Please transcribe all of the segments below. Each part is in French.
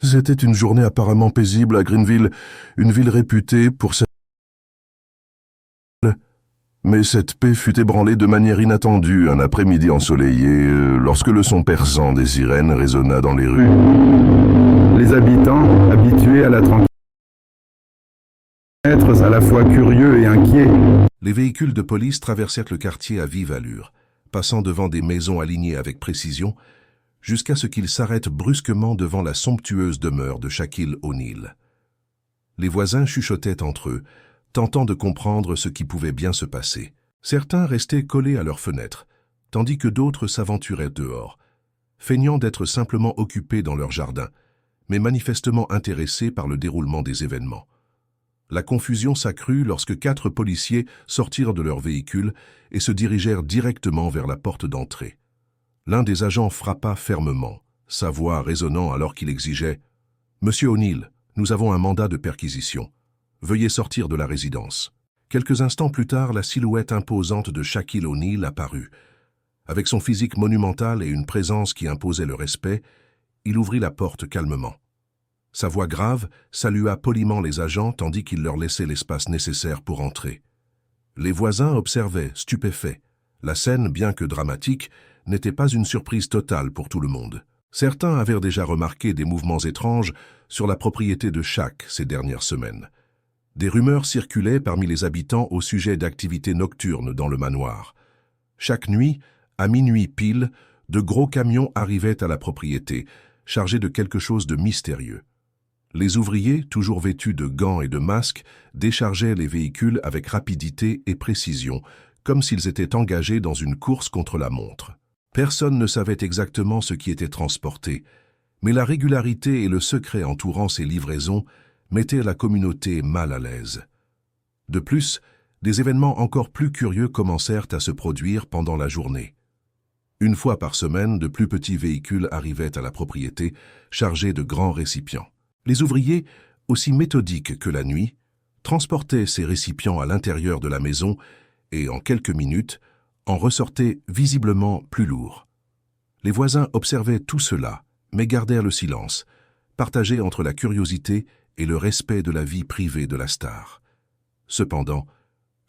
C'était une journée apparemment paisible à Greenville, une ville réputée pour sa... Mais cette paix fut ébranlée de manière inattendue un après-midi ensoleillé, lorsque le son perçant des sirènes résonna dans les rues. Les habitants, habitués à la tranquillité, être à la fois curieux et inquiets. Les véhicules de police traversèrent le quartier à vive allure, passant devant des maisons alignées avec précision, jusqu'à ce qu'ils s'arrêtent brusquement devant la somptueuse demeure de Shaquille O'Neal. Les voisins chuchotaient entre eux, tentant de comprendre ce qui pouvait bien se passer. Certains restaient collés à leurs fenêtres, tandis que d'autres s'aventuraient dehors, feignant d'être simplement occupés dans leur jardin, mais manifestement intéressés par le déroulement des événements. La confusion s'accrut lorsque 4 policiers sortirent de leur véhicule et se dirigèrent directement vers la porte d'entrée. L'un des agents frappa fermement, sa voix résonnant alors qu'il exigeait « Monsieur O'Neal, nous avons un mandat de perquisition. Veuillez sortir de la résidence. » Quelques instants plus tard, la silhouette imposante de Shaquille O'Neal apparut. Avec son physique monumental et une présence qui imposait le respect, il ouvrit la porte calmement. Sa voix grave salua poliment les agents tandis qu'il leur laissait l'espace nécessaire pour entrer. Les voisins observaient, stupéfaits. La scène, bien que dramatique, n'était pas une surprise totale pour tout le monde. Certains avaient déjà remarqué des mouvements étranges sur la propriété de Shaq ces dernières semaines. Des rumeurs circulaient parmi les habitants au sujet d'activités nocturnes dans le manoir. Chaque nuit, à minuit pile, de gros camions arrivaient à la propriété, chargés de quelque chose de mystérieux. Les ouvriers, toujours vêtus de gants et de masques, déchargeaient les véhicules avec rapidité et précision, comme s'ils étaient engagés dans une course contre la montre. Personne ne savait exactement ce qui était transporté, mais la régularité et le secret entourant ces livraisons mettaient la communauté mal à l'aise. De plus, des événements encore plus curieux commencèrent à se produire pendant la journée. Une fois par semaine, de plus petits véhicules arrivaient à la propriété, chargés de grands récipients. Les ouvriers, aussi méthodiques que la nuit, transportaient ces récipients à l'intérieur de la maison et, en quelques minutes, en ressortaient visiblement plus lourds. Les voisins observaient tout cela, mais gardèrent le silence, partagés entre la curiosité et le respect de la vie privée de la star. Cependant,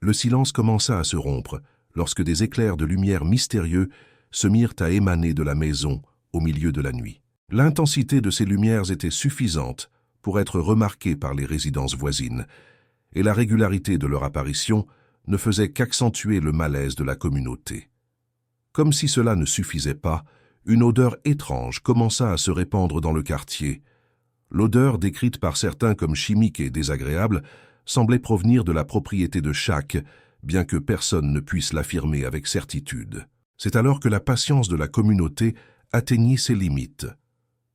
le silence commença à se rompre lorsque des éclairs de lumière mystérieux se mirent à émaner de la maison au milieu de la nuit. L'intensité de ces lumières était suffisante pour être remarquée par les résidences voisines, et la régularité de leur apparition ne faisait qu'accentuer le malaise de la communauté. Comme si cela ne suffisait pas, une odeur étrange commença à se répandre dans le quartier. L'odeur, décrite par certains comme chimique et désagréable, semblait provenir de la propriété de Shaq, bien que personne ne puisse l'affirmer avec certitude. C'est alors que la patience de la communauté atteignit ses limites.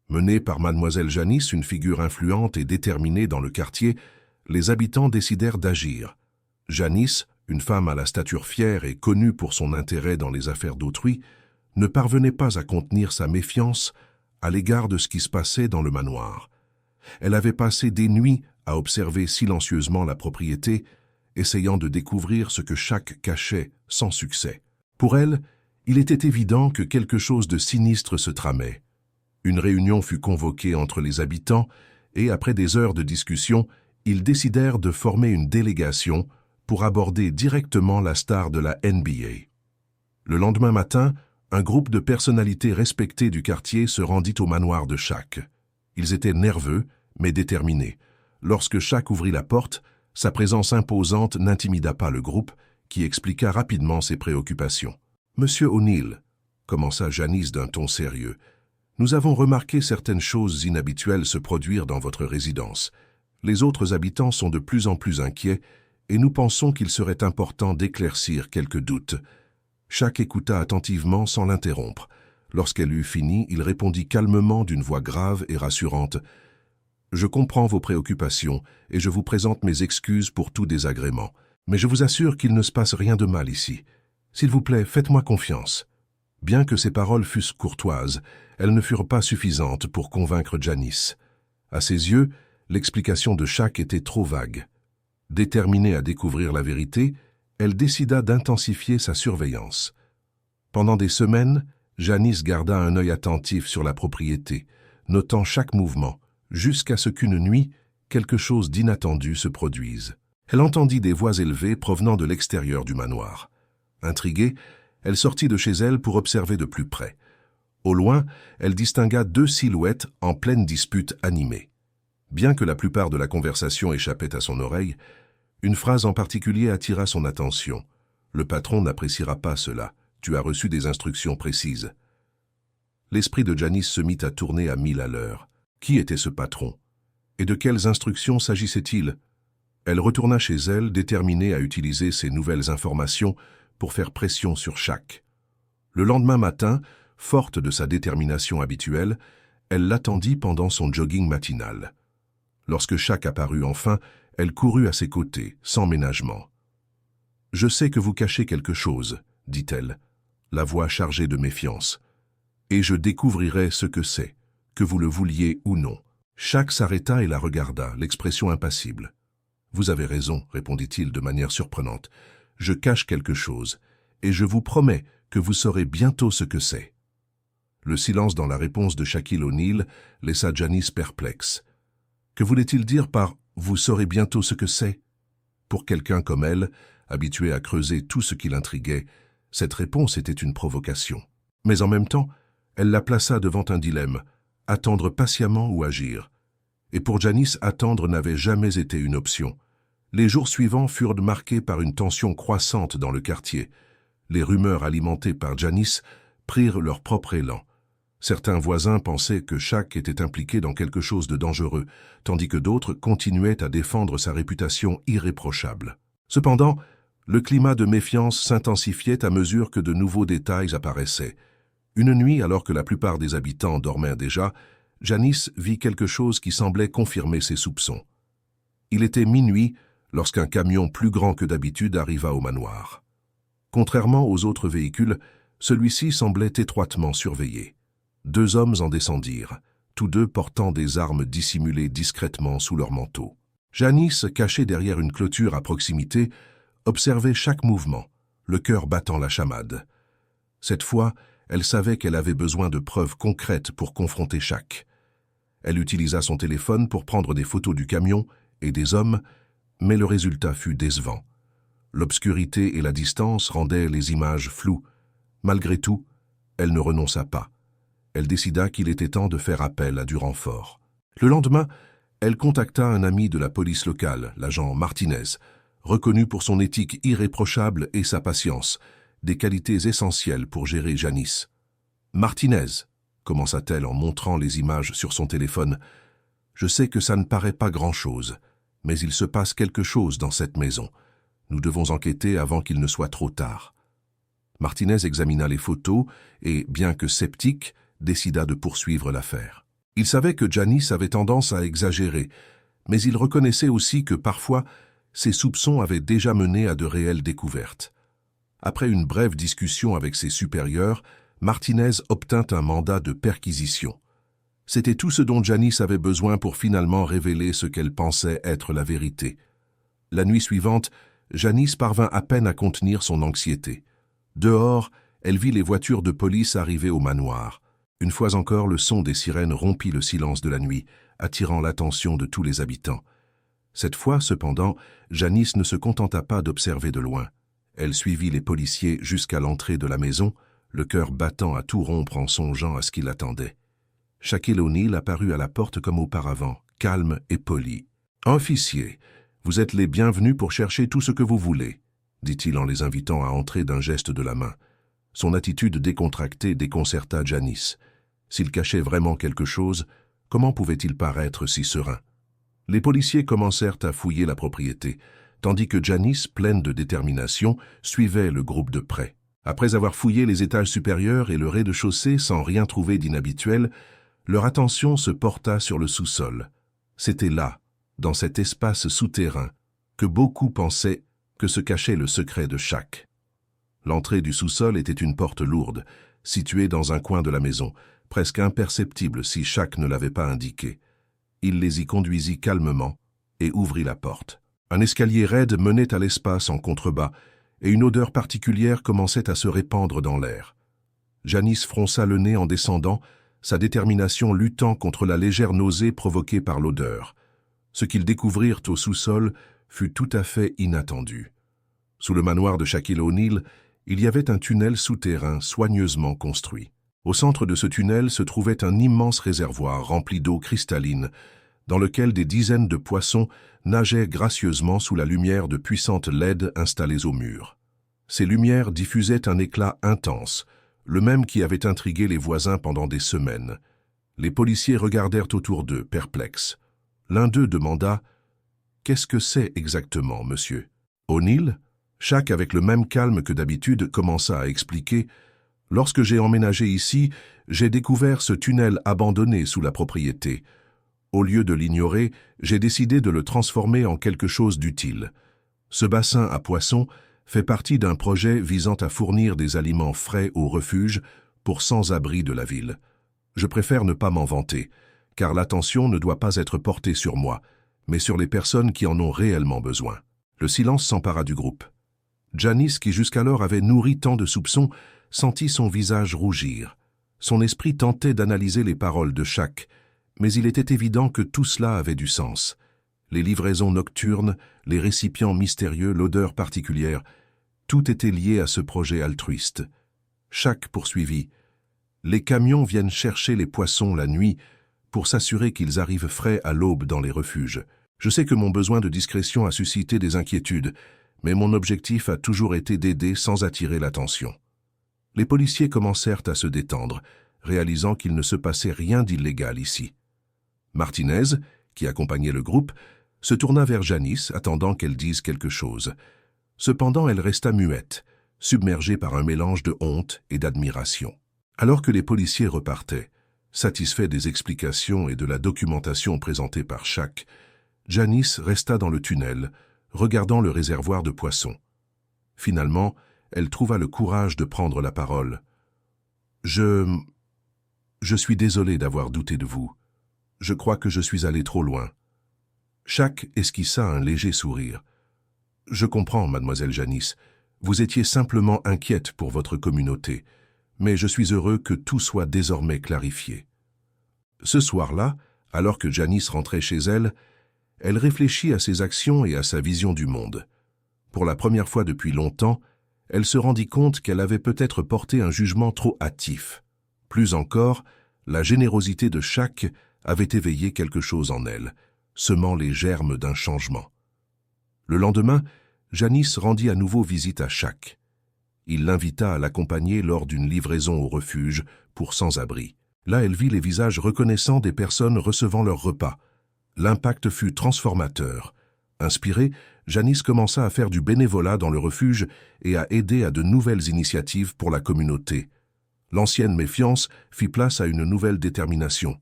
Menés par mademoiselle Janice, une figure influente et déterminée dans le quartier, les habitants décidèrent d'agir. Janice, une femme à la stature fière et connue pour son intérêt dans les affaires d'autrui, ne parvenait pas à contenir sa méfiance à l'égard de ce qui se passait dans le manoir. Elle avait passé des nuits à observer silencieusement la propriété, essayant de découvrir ce que Shaq cachait sans succès. Pour elle, il était évident que quelque chose de sinistre se tramait. Une réunion fut convoquée entre les habitants et, après des heures de discussion, ils décidèrent de former une délégation pour aborder directement la star de la NBA. Le lendemain matin, un groupe de personnalités respectées du quartier se rendit au manoir de Shaq. Ils étaient nerveux, mais déterminés. Lorsque Shaq ouvrit la porte, sa présence imposante n'intimida pas le groupe, qui expliqua rapidement ses préoccupations. « Monsieur O'Neal, » commença Janice d'un ton sérieux, « nous avons remarqué certaines choses inhabituelles se produire dans votre résidence. Les autres habitants sont de plus en plus inquiets et nous pensons qu'il serait important d'éclaircir quelques doutes. » Shaq écouta attentivement sans l'interrompre. Lorsqu'elle eut fini, il répondit calmement d'une voix grave et rassurante. « Je comprends vos préoccupations et je vous présente mes excuses pour tout désagrément. Mais je vous assure qu'il ne se passe rien de mal ici. S'il vous plaît, faites-moi confiance. » Bien que ses paroles fussent courtoises, elles ne furent pas suffisantes pour convaincre Janice. À ses yeux, l'explication de Shaq était trop vague. Déterminée à découvrir la vérité, elle décida d'intensifier sa surveillance. Pendant des semaines, Janice garda un œil attentif sur la propriété, notant chaque mouvement, jusqu'à ce qu'une nuit, quelque chose d'inattendu se produise. Elle entendit des voix élevées provenant de l'extérieur du manoir. Intriguée, elle sortit de chez elle pour observer de plus près. Au loin, elle distingua 2 silhouettes en pleine dispute animée. Bien que la plupart de la conversation échappait à son oreille, une phrase en particulier attira son attention. « Le patron n'appréciera pas cela. Tu as reçu des instructions précises. » L'esprit de Janice se mit à tourner à 1000 à l'heure. Qui était ce patron? Et de quelles instructions s'agissait-il? Elle retourna chez elle, déterminée à utiliser ces nouvelles informations pour faire pression sur Shaq. Le lendemain matin, forte de sa détermination habituelle, elle l'attendit pendant son jogging matinal. Lorsque Shaq apparut enfin, elle courut à ses côtés, sans ménagement. « Je sais que vous cachez quelque chose, » dit-elle, la voix chargée de méfiance. « Et je découvrirai ce que c'est, que vous le vouliez ou non. » Shaq s'arrêta et la regarda, l'expression impassible. « Vous avez raison, » répondit-il de manière surprenante. « Je cache quelque chose, et je vous promets que vous saurez bientôt ce que c'est. » Le silence dans la réponse de Shaquille O'Neal laissa Janice perplexe. Que voulait-il dire par « vous saurez bientôt ce que c'est » ? Pour quelqu'un comme elle, habituée à creuser tout ce qui l'intriguait, cette réponse était une provocation. Mais en même temps, elle la plaça devant un dilemme, attendre patiemment ou agir. Et pour Janice, attendre n'avait jamais été une option. Les jours suivants furent marqués par une tension croissante dans le quartier. Les rumeurs alimentées par Janice prirent leur propre élan. Certains voisins pensaient que Shaq était impliqué dans quelque chose de dangereux, tandis que d'autres continuaient à défendre sa réputation irréprochable. Cependant, le climat de méfiance s'intensifiait à mesure que de nouveaux détails apparaissaient. Une nuit, alors que la plupart des habitants dormaient déjà, Janice vit quelque chose qui semblait confirmer ses soupçons. Il était minuit lorsqu'un camion plus grand que d'habitude arriva au manoir. Contrairement aux autres véhicules, celui-ci semblait étroitement surveillé. 2 hommes en descendirent, tous 2 portant des armes dissimulées discrètement sous leur manteau. Janice, cachée derrière une clôture à proximité, observait chaque mouvement, le cœur battant la chamade. Cette fois, elle savait qu'elle avait besoin de preuves concrètes pour confronter Shaq. Elle utilisa son téléphone pour prendre des photos du camion et des hommes, mais le résultat fut décevant. L'obscurité et la distance rendaient les images floues. Malgré tout, elle ne renonça pas. Elle décida qu'il était temps de faire appel à du renfort. Le lendemain, elle contacta un ami de la police locale, l'agent Martinez, reconnu pour son éthique irréprochable et sa patience, des qualités essentielles pour gérer Janice. « Martinez », commença-t-elle en montrant les images sur son téléphone, « je sais que ça ne paraît pas grand-chose, mais il se passe quelque chose dans cette maison. Nous devons enquêter avant qu'il ne soit trop tard. » Martinez examina les photos et, bien que sceptique, décida de poursuivre l'affaire. Il savait que Janice avait tendance à exagérer, mais il reconnaissait aussi que parfois, ses soupçons avaient déjà mené à de réelles découvertes. Après une brève discussion avec ses supérieurs, Martinez obtint un mandat de perquisition. C'était tout ce dont Janice avait besoin pour finalement révéler ce qu'elle pensait être la vérité. La nuit suivante, Janice parvint à peine à contenir son anxiété. Dehors, elle vit les voitures de police arriver au manoir. Une fois encore, le son des sirènes rompit le silence de la nuit, attirant l'attention de tous les habitants. Cette fois, cependant, Janice ne se contenta pas d'observer de loin. Elle suivit les policiers jusqu'à l'entrée de la maison, le cœur battant à tout rompre en songeant à ce qui l'attendait. Shaquille O'Neal apparut à la porte comme auparavant, calme et poli. « Officier, vous êtes les bienvenus pour chercher tout ce que vous voulez, » dit-il en les invitant à entrer d'un geste de la main. Son attitude décontractée déconcerta Janice. S'il cachait vraiment quelque chose, comment pouvait-il paraître si serein? Les policiers commencèrent à fouiller la propriété, tandis que Janice, pleine de détermination, suivait le groupe de près. Après avoir fouillé les étages supérieurs et le rez-de-chaussée sans rien trouver d'inhabituel, leur attention se porta sur le sous-sol. C'était là, dans cet espace souterrain, que beaucoup pensaient que se cachait le secret de Shaq. L'entrée du sous-sol était une porte lourde, située dans un coin de la maison, presque imperceptible si Shaq ne l'avait pas indiqué. Il les y conduisit calmement et ouvrit la porte. Un escalier raide menait à l'espace en contrebas, et une odeur particulière commençait à se répandre dans l'air. Janice fronça le nez en descendant, sa détermination luttant contre la légère nausée provoquée par l'odeur. Ce qu'ils découvrirent au sous-sol fut tout à fait inattendu. Sous le manoir de Shaquille O'Neal, il y avait un tunnel souterrain soigneusement construit. Au centre de ce tunnel se trouvait un immense réservoir rempli d'eau cristalline, dans lequel des dizaines de poissons nageaient gracieusement sous la lumière de puissantes LED installées au mur. Ces lumières diffusaient un éclat intense, le même qui avait intrigué les voisins pendant des semaines. Les policiers regardèrent autour d'eux, perplexes. L'un d'eux demanda « Qu'est-ce que c'est exactement, monsieur ?» O'Neal, Shaq, avec le même calme que d'habitude, commença à expliquer « Lorsque j'ai emménagé ici, j'ai découvert ce tunnel abandonné sous la propriété. Au lieu de l'ignorer, j'ai décidé de le transformer en quelque chose d'utile. Ce bassin à poissons fait partie d'un projet visant à fournir des aliments frais au refuge pour sans-abri de la ville. Je préfère ne pas m'en vanter, car l'attention ne doit pas être portée sur moi, mais sur les personnes qui en ont réellement besoin. » Le silence s'empara du groupe. Janice, qui jusqu'alors avait nourri tant de soupçons, sentit son visage rougir. Son esprit tentait d'analyser les paroles de Shaq, mais il était évident que tout cela avait du sens. Les livraisons nocturnes, les récipients mystérieux, l'odeur particulière, tout était lié à ce projet altruiste. Shaq poursuivit. « Les camions viennent chercher les poissons la nuit pour s'assurer qu'ils arrivent frais à l'aube dans les refuges. Je sais que mon besoin de discrétion a suscité des inquiétudes, mais mon objectif a toujours été d'aider sans attirer l'attention. » Les policiers commencèrent à se détendre, réalisant qu'il ne se passait rien d'illégal ici. Martinez, qui accompagnait le groupe, se tourna vers Janice, attendant qu'elle dise quelque chose. Cependant, elle resta muette, submergée par un mélange de honte et d'admiration. Alors que les policiers repartaient, satisfaits des explications et de la documentation présentée par Shaq, Janice resta dans le tunnel, regardant le réservoir de poissons. Finalement, elle trouva le courage de prendre la parole. « Je suis désolé d'avoir douté de vous. Je crois que je suis allé trop loin. » Shaq esquissa un léger sourire. « Je comprends, mademoiselle Janice. Vous étiez simplement inquiète pour votre communauté, mais je suis heureux que tout soit désormais clarifié. » Ce soir-là, alors que Janice rentrait chez elle, elle réfléchit à ses actions et à sa vision du monde. Pour la première fois depuis longtemps, elle se rendit compte qu'elle avait peut-être porté un jugement trop hâtif. Plus encore, la générosité de Shaq avait éveillé quelque chose en elle, semant les germes d'un changement. Le lendemain, Janice rendit à nouveau visite à Shaq. Il l'invita à l'accompagner lors d'une livraison au refuge pour sans-abri. Là, elle vit les visages reconnaissants des personnes recevant leur repas. L'impact fut transformateur. Inspirée, Janice commença à faire du bénévolat dans le refuge et à aider à de nouvelles initiatives pour la communauté. L'ancienne méfiance fit place à une nouvelle détermination.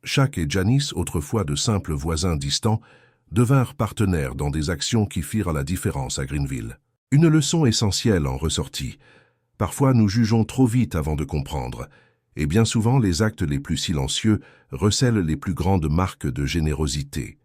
Shaq et Janice, autrefois de simples voisins distants, devinrent partenaires dans des actions qui firent la différence à Greenville. Une leçon essentielle en ressortit. Parfois, nous jugeons trop vite avant de comprendre, et bien souvent les actes les plus silencieux recèlent les plus grandes marques de générosité.